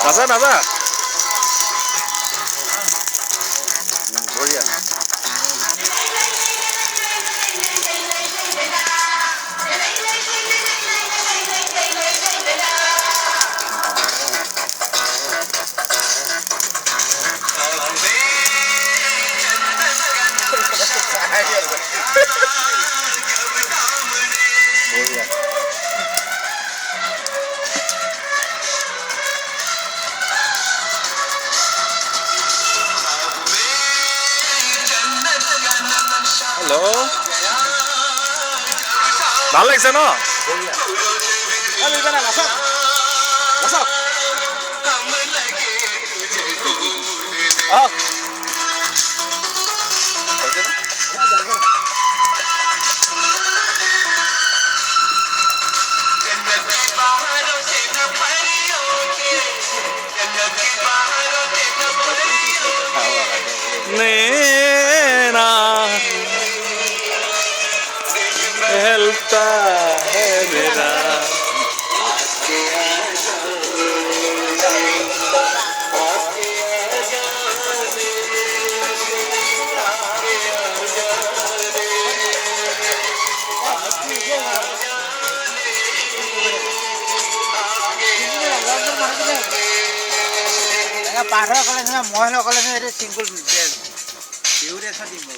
নাচা নাচা বঢ়িয়া हेलो ভাল লাগিছে ন नैना टहलता है मेरा পাঠৰ কলে না মই নকলে না এটা সিঙ্গল বিউৰে সাদি মই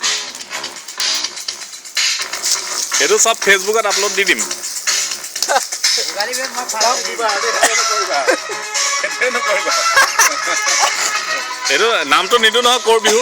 এটো সব ফেসবুকত আপলোড দি দিম গাড়ী বেগ মই ফালাও দিবা এটো নামটো নিদু নহয় কৰ বিহু